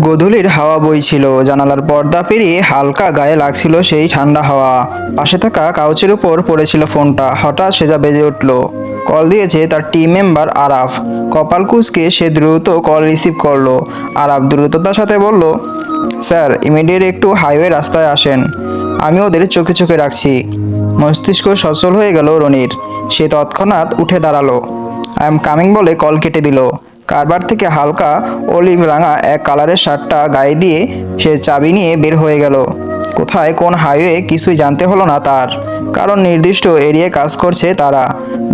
গোধূলির হাওয়া বইছিল, জানালার পর্দা পেরিয়ে হালকা গায়ে লাগছিল সেই ঠান্ডা হাওয়া। পাশে থাকা কাউচের উপর পড়েছিল ফোনটা। হঠাৎ সেটা বেজে উঠল। কল দিয়েছে তার টিম মেম্বার আরাফ। কপাল কুঁচকে সে দ্রুত কল রিসিভ করলো। আরাফ দ্রুততার সাথে বলল, স্যার ইমিডিয়েট একটু হাইওয়ে রাস্তায় আসেন, আমি ওদের চোখে চোখে রাখছি। মস্তিষ্ক সচল হয়ে গেল রনির। সে তৎক্ষণাৎ উঠে দাঁড়ালো। আই এম কামিং বলে কল কেটে দিল। কারবার থেকে হালকা অলিভ রাঙা এক কালারের শার্টটা গায়ে দিয়ে সে চাবি নিয়ে বের হয়ে গেল। কোথায় কোন হাইওয়ে কিছুই জানতে হলো না তার, কারণ নির্দিষ্ট এরিয়ায় কাজ করছে তারা।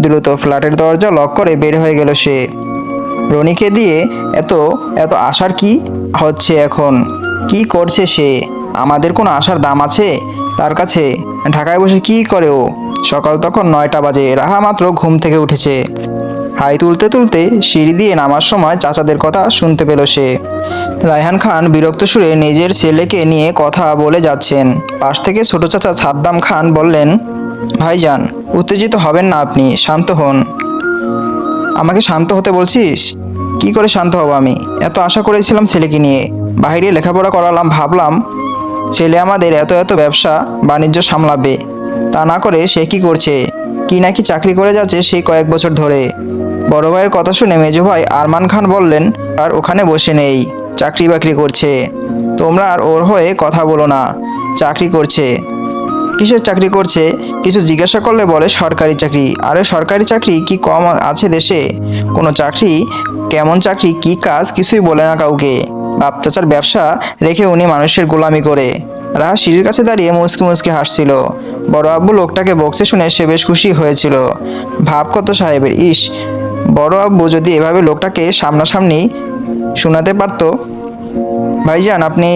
দ্রুত ফ্ল্যাটের দরজা লক করে বের হয়ে গেল সে। রনিকে দিয়ে এত এত আশার কি হচ্ছে এখন? কি করছে সে? আমাদের কোনো আশার দাম আছে তার কাছে? ঢাকায় বসে কি করে ও? সকাল তখন 9টা বাজে। রাহা মাত্র ঘুম থেকে উঠেছে। হাই তুলতে তুলতে সিঁড়ি দিয়ে নামার সময় চাচাদের কথা শুনতে পেল সে। রায়হান খান বিরক্ত সুরে নিজের ছেলেকে নিয়ে কথা বলে যাচ্ছেন। পাশ থেকে ছোট চাচা সাদ্দাম খান বললেন, ভাইজান উত্তেজিত হবেন না, আপনি শান্ত হন। আমাকে শান্ত হতে বলছিস? কি করে শান্ত হব আমি? এত আশা করেছিলাম ছেলেকে নিয়ে, বাইরে লেখাপড়া করালাম, ভাবলাম ছেলে আমাদের এত এত ব্যবসা বাণিজ্য সামলাবে। তা না করে সে কি করছে? কি নাকি চাকরি করে যাচ্ছে সেই কয়েক বছর ধরে। বড় ভাইয়ের কথা শুনে মেজো ভাই আরমান খান বললেন, আর ওখানে বসে নেই, চাকরি বাকরি করছে। তোমরা আর ওর হয়ে কথা বলো না। চাকরি করছে? কিসের চাকরি করছে? কিছু জিজ্ঞাসা করলে বলে সরকারি চাকরি। আরে সরকারি চাকরি কি কম আছে দেশে? কোনো চাকরি, কেমন চাকরি, কি কাজ, কিছুই বলে না কাউকে। বাপ চাচার ব্যবসা রেখে উনি মানুষের গোলামি করে। রাহা সিঁড়ির কাছে দাঁড়িয়ে মুচকি মুচকি হাসছিল। বড় আব্বু লোকটাকে বকছে শুনে সে বেশ খুশি হয়েছিল। ভাব কত সাহেবের, ইস! বড় আব্বু যদি এভাবে লোকটাকে সামনাসামনি শোনাতে পারতো। ভাইজান আপনি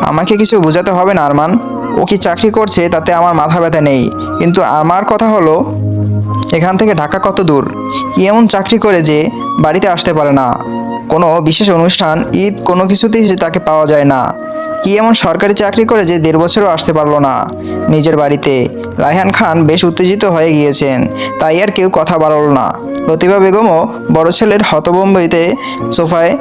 আমাকে কিছু বোঝাতে হবে না আরমান। ও কি চাকরি করছে তাতে আমার মাথা ব্যথা নেই, কিন্তু আমার কথা হলো এখান থেকে ঢাকা কত দূর? কি এমন চাকরি করে যে বাড়িতে আসতে পারে না? কোনো বিশেষ অনুষ্ঠান, ঈদ, কোনো কিছুতেই তাকে পাওয়া যায় না। কি এমন সরকারি চাকরি করে যে 1.5 বছরও আসতে পারলো না নিজের বাড়িতে? রায়হান খান বেশ উত্তেজিত হয়ে গিয়েছেন, তাই আর কেউ কথা বাড়ল না। লতিফা বেগমও বড় ছেলের হতভম্বিতে সোফায়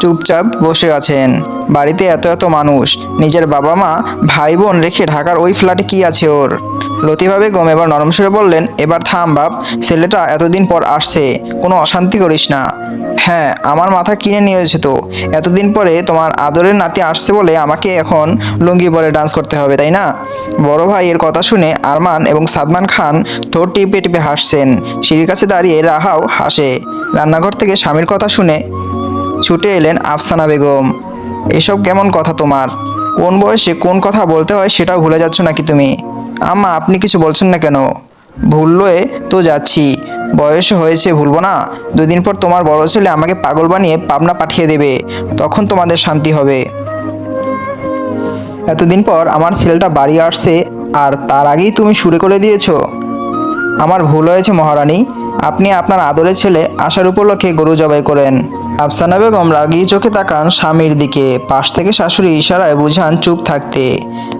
চুপচাপ বসে আছেন। বাড়িতে এত এত মানুষ, নিজের বাবা মা ভাই বোন রেখে ঢাকার ওই ফ্ল্যাটে কি আছে ওর? লতিফা বেগম এবার নরম সুরে বললেন, এবার থাম বাপ, ছেলেটা এতদিন পর আসছে, কোনো অশান্তি করিস না। হ্যাঁ আমার মাথা কিনে নিয়েছে তো, এতদিন পরে তোমার আদরের নাতি আসছে বলে আমাকে এখন লুঙ্গি পরে ডান্স করতে হবে, তাই না? বড় ভাইয়ের কথা শুনে আরমান এবং সাদমান খান ঠোঁট টিপে টিপে হাসছেন। সিঁড়ির কাছে দাঁড়িয়ে রাহাও হাসে। রান্নাঘর থেকে স্বামীর কথা শুনে ছুটে এলেন আফসানা বেগম। এসব কেমন কথা তোমার? কোন বয়সে কোন কথা বলতে হয় সেটাও ভুলে যাচ্ছ নাকি তুমি? আম্মা আপনি কিছু বলছেন না কেন? ভুললে তো যাচ্ছি, বয়স হয়েছে, ভুলবো না? 2 দিন পর তোমার বড় ছেলে আমাকে পাগল বানিয়ে পাবনা পাঠিয়ে দেবে, তখন তোমাদের শান্তি হবে। এতদিন পর আমার ছেলেটা বাড়ি আসছে, আর তার আগেই তুমি শুরু করে দিয়েছো। আমার ভুল হয়েছে মহারানী, আপনি আপনার আদরের ছেলে আসার উপলক্ষে গরু জবাই করেন। আফসানা বেগম রাগী চোখে তাকান স্বামীর দিকে। পাশ থেকে শাশুড়ি ইশারায় বুঝান চুপ থাকতে,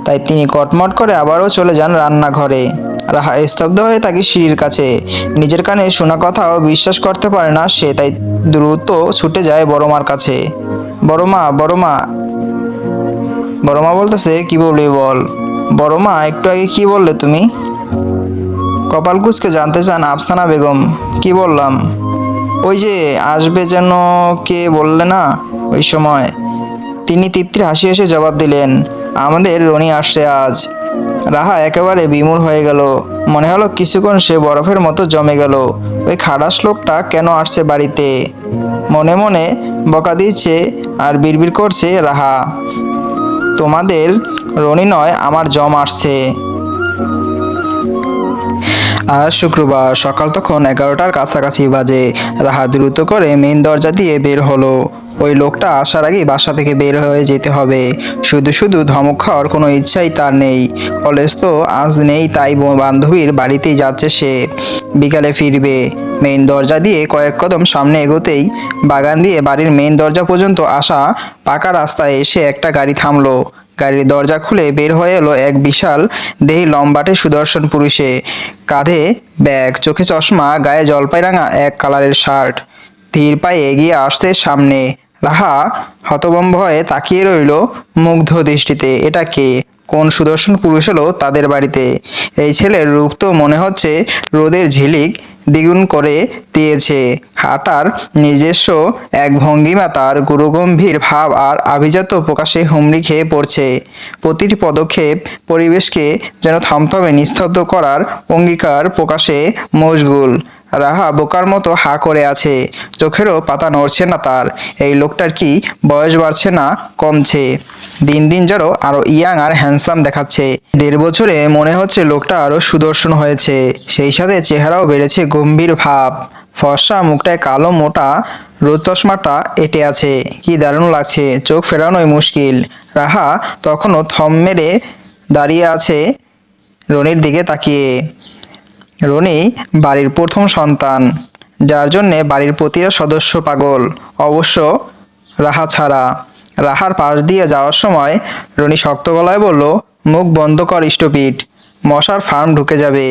তাই তিনি কটমট করে আবারও চলে যান রান্নাঘরে। রাহা স্তব্ধ হয়ে থাকে সিঁড়ির কাছে। নিজের কানে শোনা কথাও বিশ্বাস করতে পারে না সে, তাই দ্রুত ছুটে যায় বড় মার কাছে। বড় মা, বড় মা। বড় মা বলতেছে, কি বলবি বল। বড় মা একটু আগে কি বললে তুমি? কপাল কুঁচকে জানতে চান আফসানা বেগম। কি বললাম? ওই যে আসবে যেন কে বললে না ওই সময়। তিনি তৃপ্তির হাসি হেসে জবাব দিলেন, আমাদের রনি আসছে আজ। রাহা একেবারে বিমূঢ় হয়ে গেল। মনে হলো কিছুক্ষণ সে বরফের মতো জমে গেল। ওই খাড়াস লোকটা কেন আসছে বাড়িতে? মনে মনে বকা দিচ্ছে আর বিড়বিড় করছে রাহা, তোমাদের রনি নয়, আমার জম আসছে। আজ শুক্রবার সকাল তখন 11টার কাছাকাছি বাজে। রাহা দ্রুত করে মেইন দরজা দিয়ে বের হলো। ওই লোকটা আসার আগেই বাসা থেকে বের হয়ে যেতে হবে। শুধু শুধু ধমক খাওয়ার কোনো ইচ্ছাই তার নেই। কলেজ তো আজ নেই, তাই বান্ধবীর বাড়িতেই যাচ্ছে সে, বিকালে ফিরবে। মেইন দরজা দিয়ে কয়েক কদম সামনে এগোতেই বাগান দিয়ে বাড়ির মেইন দরজা পর্যন্ত আসা পাকা রাস্তায় এসে একটা গাড়ি থামলো। গাড়ির দরজা খুলে বের হয়ে এলো এক বিশাল দেহি লম্বাটে সুদর্শন পুরুষে। কাঁধে ব্যাগ, চোখে চশমা, গায়ে জলপাই রাঙা এক কালারের শার্ট। ধীর পায়ে এগিয়ে আসছে সামনে। রাহা হতভম্ব হয়ে তাকিয়ে রইল মুগ্ধ দৃষ্টিতে। এটা কে? কোন সুদর্শন পুরুষ এলো তাদের বাড়িতে? এই ছেলের রূপ তো মনে হচ্ছে রোদের ঝিলিক দ্বিগুণ করে দিয়েছে। হাঁটার নিজস্ব এক ভঙ্গিমা, তার গুরুগম্ভীর ভাব আর আভিজাত্য প্রকাশে হুমড়ি খেয়ে পড়ছে। প্রতিটি পদক্ষেপ পরিবেশকে যেন থমথমে নিস্তব্ধ করার অঙ্গীকার প্রকাশে মশগুল। রাহা বোকার মতো হা করে আছে, চোখেরও পাতা নড়ছে না তার। এই লোকটার কি বয়স বাড়ছে না কমছে? দিন দিন যেন আরো ইয়াং আর হ্যান্ডসাম দেখাচ্ছে। 1.5 বছরে মনে হচ্ছে লোকটা আরো সুদর্শন হয়েছে, সেই সাথে চেহারাও বেড়েছে গম্ভীর ভাব। ফর্সা মুখটায় কালো মোটা রোদ চশমাটা এঁটে আছে, কি দারুণ লাগছে, চোখ ফেরানোই মুশকিল। রাহা তখনও থম মেরে দাঁড়িয়ে আছে রনির দিকে তাকিয়ে। রনি বাড়ির প্রথম সন্তান, যার জন্যে বাড়ির প্রতিটা সদস্য পাগল, অবশ্য রাহা ছাড়া। রাহার পাশ দিয়ে যাওয়ার সময় রনি শক্ত গলায় বলল, মুখ বন্ধ কর স্টুপিড, মশার ফার্ম ঢুকে যাবে।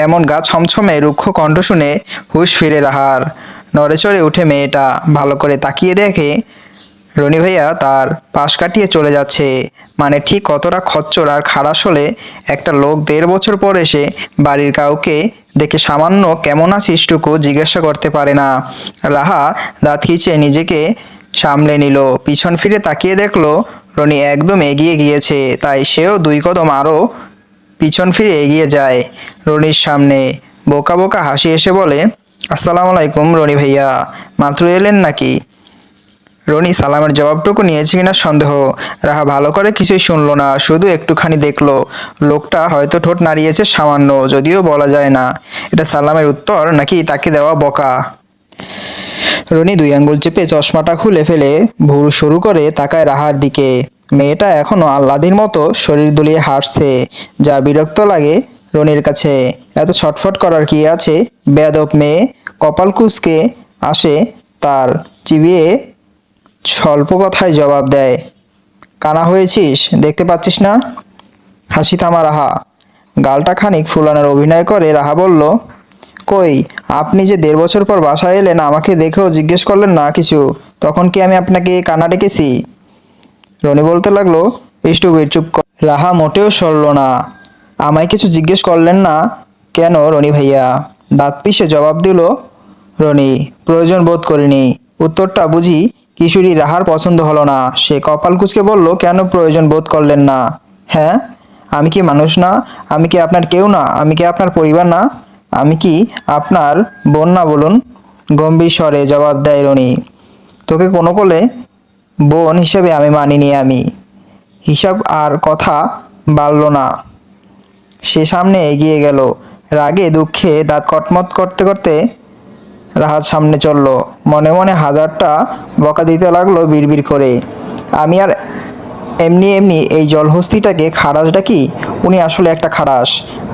এমন গা ছমছমে রুক্ষ কণ্ঠ শুনে হুঁশ ফিরে রাহার। নড়েচড়ে উঠে মেয়েটা ভালো করে তাকিয়ে দেখে রনি ভাইয়া তার পাশ কাটিয়ে চলে যাচ্ছে। মানে ঠিক কতটা খচ্চর আর খাড়াস হলে একটা লোক 1.5 বছর পর এসে বাড়ির কাউকে দেখে সামান্য কেমন আছিস টুকু জিজ্ঞাসা করতে পারে না। রাহা দাঁত খিঁচে নিজেকে সামলে নিল, পিছন ফিরে তাকিয়ে দেখলো রনি একদম এগিয়ে গিয়েছে, তাই সেও 2 কদম আরও পিছন ফিরে এগিয়ে যায় রনির সামনে। বোকা বোকা হাসি এসে বলে, আসসালামু আলাইকুম রনি ভাইয়া, মাত্র এলেন নাকি? রনি সালামের জবাবটুকু নিয়েছে কিনা সন্দেহ। রাহা ভালো করে কিছুই শুনলো না, শুধু একটুখানি দেখলো লোকটা হয়তো ঠোঁট নাড়িয়েছে সামান্য, যদিও বলা যায় না এটা সালামের উত্তর নাকি তাকে দেওয়া বকা। রনি 2 আঙ্গুল চেপে চশমাটা খুলে ফেলে ভুরু শুরু করে তাকায় রাহার দিকে। মেয়েটা এখনো আহ্লাদির মতো শরীর দুলিয়ে হাঁটছে, যা বিরক্ত লাগে রনির কাছে। এত ছটফট করার কি আছে? বেয়াদব মেয়ে। কপাল কুঁচকে আসে তার, চিবিয়ে স্বল্প কথায় জবাব দেয়, কানা হয়েছিস, দেখতে পাচ্ছিস না? হাসি থামা রাহা, গালটা খানিক ফুলানোর অভিনয় করে রাহা বলল, কই, আপনি যে 1.5 বছর পর বাসায় এলেন, আমাকে দেখেও জিজ্ঞেস করলেন না কিছু? তখন কি আমি আপনাকে কানা ডেকেছি? রনি বলতে লাগলো, স্টুপিড, চুপ কর। রাহা মোটেও সরল না। আমায় কিছু জিজ্ঞেস করলেন না কেন রনি ভাইয়া? দাঁত পিষে জবাব দিল রনি, প্রয়োজন বোধ করিনি। উত্তরটা বুঝি কিশোরী রাহার পছন্দ হলো না। সে কপাল কুঁচকে বলল, কেন প্রয়োজন বোধ করলেন না? হ্যাঁ, আমি কি মানুষ না? আমি কি আপনার কেউ না? আমি কি আপনার পরিবার না? আমি কি আপনার বোন না বলুন? গম্ভীর স্বরে জবাব দেয় রনি, তোকে কোনো কোলে বোন হিসেবে আমি মানিনি। আমি হিসাব আর কথা বাড়ল না। সে সামনে এগিয়ে গেল, রাগে দুঃখে দাঁত কটমট করতে করতে রাহাত সামনে চলল। মনে মনে হাজারটা বকা দিতে লাগলো বিড়বিড় করে, আমি আর এমনি এমনি এই জলহস্তিটাকে খারাস ডাকি? উনি আসলে একটা খারাস।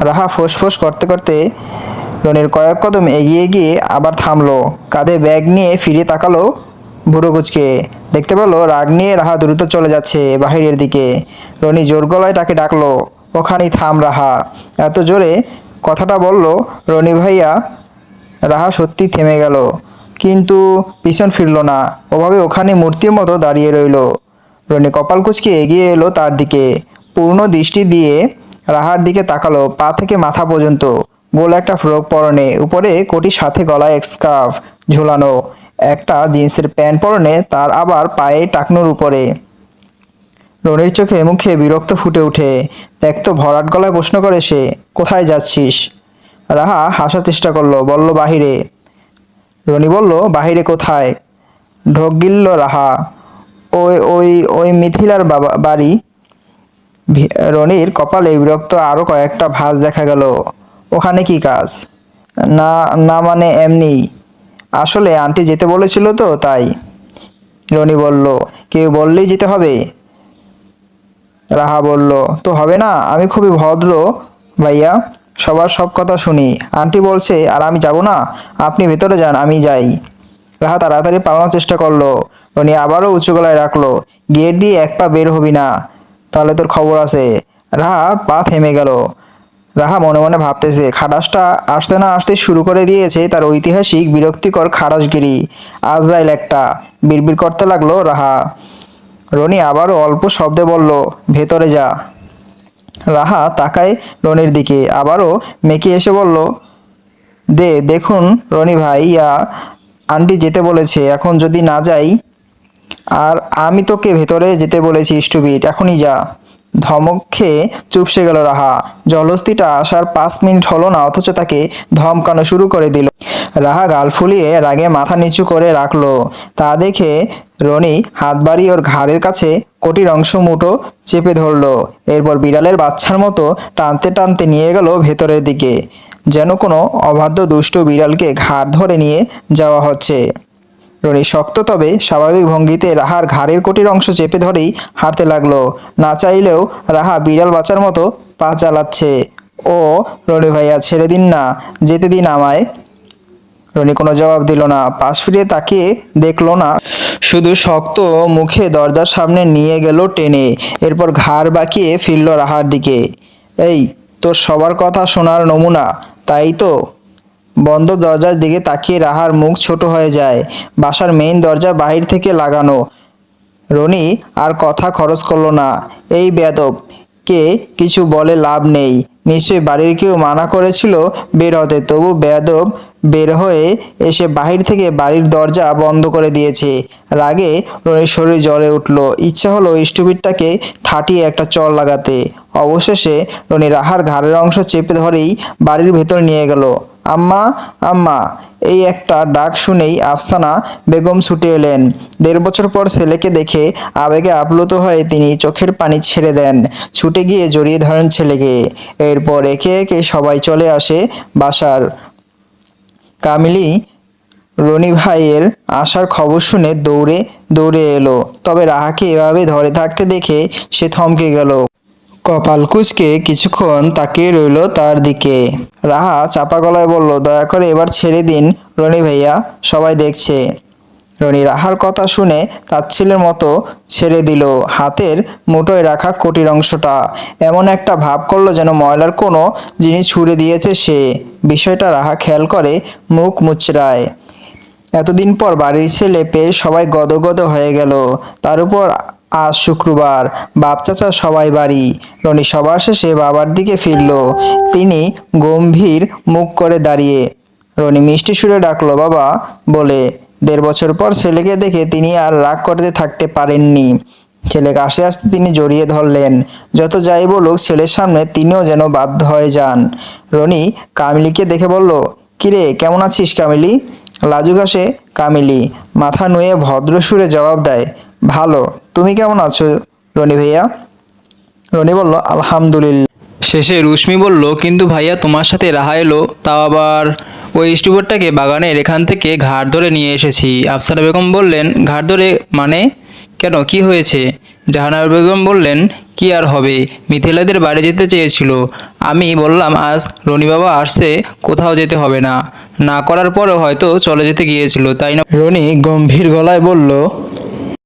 রাহা ফোঁস করতে করতে রনির কয়েক কদম এগিয়ে গিয়ে আবার থামলো, কাঁধে ব্যাগ নিয়ে ফিরে তাকালো বুড়ো কুচকে। দেখতে পেলো রাগ নিয়ে রাহা দ্রুত চলে যাচ্ছে বাহিরের দিকে। রনি জোর গলায় তাকে ডাকলো, ওখানেই থাম রাহা। এত জোরে কথাটা বলল রনি ভাইয়া, রাহা সত্যি থেমে গেল, কিন্তু পিছন ফিরল না। ওভাবে ওখানে মূর্তির মতো দাঁড়িয়ে রইল। রনি কপাল কুঁচকে এগিয়ে এলো তার দিকে, পূর্ণ দৃষ্টি দিয়ে রাহার দিকে তাকালো। পা থেকে মাথা পর্যন্ত গোল একটা ফ্রক পরনে, উপরে কোটির সাথে গলায় স্কার্ফ ঝুলানো, একটা জিন্সের প্যান্ট পরনে, তার আবার পায়ে টাকনুর উপরে। রনির চোখে মুখে বিরক্ত ফুটে ওঠে। দেখতো ভরাট গলায় প্রশ্ন করে সে, কোথায় যাচ্ছিস? রাহা হাসার চেষ্টা করলো, বলল বাহিরে। রনি বলল, বাহিরে কোথায়? ঢোক গিলল রাহা, ওই ওই ওই মিথিলার বাড়ি। রনির কপালে বিরক্ত আরও কয়েকটা ভাঁজ দেখা গেল। ওখানে কি কাজ? না না, মানে এমনি, আসলে আন্টি যেতে বলেছিল তো তাই। রনি বলল, কেউ বললেই যেতে হবে? রাহা বলল, তো হবে না? আমি খুবই ভদ্র ভাইয়া, সবার সব কথা শুনি। আন্টি বলছে আর আমি যাব না? আপনি ভেতরে যান, আমি যাই। রাহা তাড়াতাড়ি পালানোর চেষ্টা করলো। রনি আবারও উঁচু গলায় রাখলো, গেট দিয়ে এক পা বের হবি না, তাহলে তোর খবর আছে। রাহার পা থেমে গেল। রাহা মনে মনে ভাবতেছে, খাটাসটা আসতে না আসতে শুরু করে দিয়েছে তার ঐতিহাসিক বিরক্তিকর খাটাসগিরি। আজরাইল একটা, বিড়বিড় করতে লাগলো রাহা। রনি আবারও অল্প শব্দে বলল, ভেতরে যা। রাহা তাকায় রনির দিকে, আবারও মেকি এসে বলল, দেখুন রনি ভাইয়া, আন্টি যেতে বলেছে, এখন যদি না যাই। আর আমি তোকে ভেতরে যেতে বলেছি স্টুপিড, এখনই যা। ধমক খেয়ে চুপসে গেল রাহা। জলহস্তিটা আসার 5 মিনিট হলো না, অথচ তাকে ধমকানো শুরু করে দিল। রাহা গাল ফুলিয়ে রাগে মাথা নিচু করে রাখলো। তা দেখে রনি হাত বাড়িয়ে ওর ঘাড়ের কাছে কটির অংশ মুঠো চেপে ধরলো। এরপর বিড়ালের বাচ্চার মতো টানতে টানতে নিয়ে গেল ভেতরের দিকে, যেন কোনো অবাধ্য দুষ্ট বিড়ালকে ঘাড় ধরে নিয়ে যাওয়া হচ্ছে। রনি শক্ত তবে স্বাভাবিক ভঙ্গিতে রাহার ঘাড়ের কটির অংশ চেপে ধরেই হাঁটতে লাগলো। না চাইলেও রাহা বিড়াল বাচ্চার মতো পা চালাচ্ছে। ও রনি ভাইয়া, ছেড়ে দিন না, যেতে দিন আমায়। রনি কোনো জবাব দিল না, পাশ ফিরে তাকিয়ে দেখলো না, শুধু শক্ত মুখে দরজার সামনে নিয়ে গেল টেনে। এরপর ঘাড় বাঁকিয়ে ফিরল রাহার দিকে। এই তোর সবার কথা শোনার নমুনা, তাই তো? বন্ধ দরজার দিকে তাকিয়ে রাহার মুখ ছোট হয়ে যায়। বাসার মেইন দরজা বাহির থেকে লাগানো। রনি আর কথা খরচ করলো না। এই বেয়াদব কে কিছু বলে লাভ নেই, নিশ্চয়ই বাড়ির কেউ মানা করেছিল বের হতে, তবু বেয়াদব বের হয়ে এসে বাহির থেকে বাড়ির দরজা বন্ধ করে দিয়েছে। রাগে রনির শরীর জ্বলে উঠল, ইচ্ছা হলো স্টুপিডটাকে ঠাটিয়ে একটা চড় লাগাতে। অবশেষে রনি রাহার ঘাড়ের অংশ চেপে ধরেই বাড়ির ভেতর নিয়ে গেল। আম্মা, আম্মা, এই একটা ডাক শুনেই আফসানা বেগম ছুটে এলেন। 1.5 বছর পর ছেলেকে দেখে আবেগে আপ্লুত হয়ে তিনি চোখের পানি ছেড়ে দেন। ছুটে গিয়ে জড়িয়ে ধরেন ছেলেকে। এরপর একে একে সবাই চলে আসে বাসার। কামিলি রনি ভাইয়ের আসার খবর শুনে দৌড়ে দৌড়ে এলো, তবে রাহাকে এভাবে ধরে থাকতে দেখে সে থমকে গেল। কপাল কুঁচকে কিছুক্ষণ তাকিয়ে রইল তার দিকে। রাহা চাপা গলায় বলল, দয়া করে এবার ছেড়ে দিন রনি ভাইয়া, সবাই দেখছে। রনি রাহার কথা শুনে তাচ্ছিলের মতো ছেড়ে দিল হাতের মুঠোয় রাখা কোটির অংশটা। এমন একটা ভাব করলো যেন ময়লার কোনো জিনিস ছুঁড়ে দিয়েছে সে। বিষয়টা রাহা খেয়াল করে মুখ মুচড়ায়। এতদিন পর বাড়ির ছেলে পেয়ে সবাই গদগদ হয়ে গেল। তার উপর আজ শুক্রবার, বাপ চাচা সবাই বাড়ি। রনি সবার শেষে বাবার দিকে ফিরল। তিনি গম্ভীর মুখ করে দাঁড়িয়ে। রনি মিষ্টি সুরে ডাকলো বাবা বলে। 1.5 বছর পর ছেলেকে দেখে তিনি আর রাগ করতে থাকতে পারেননি। ছেলেকে আসতে আসতে তিনি জড়িয়ে ধরলেন। যত যাই বলুক, ছেলের সামনে তিনিও যেন বাধ্য হয়ে যান। রনি কামিলিকে দেখে বলল, কিরে কেমন আছিস কামিলি? লাজুক হাসে কামিলি, মাথা নুয়ে ভদ্র সুরে জবাব দেয়, ভালো, তুমি কেমন আছো রনি ভাইয়া? রনি বলল, আলহামদুলিল্লাহ। শেষে রুশমি বলল, কিন্তু ভাইয়া তোমার সাথে রাহা এলো, তাও আবার ওই স্টুপিডটাকে বাগানের এখান থেকে ঘাড় ধরে নিয়ে এসেছি। আফসানা বেগম বললেন, ঘাড় ধরে মানে? কেন, কি হয়েছে? জাহানারা বেগম বললেন, কি আর হবে, মিথিলাদের বাড়ি যেতে চেয়েছিল। আমি বললাম আজ রনি বাবা আসছে, কোথাও যেতে হবে না। না করার পরেও হয়তো চলে যেতে গিয়েছিল, তাই না? রনি গম্ভীর গলায় বলল,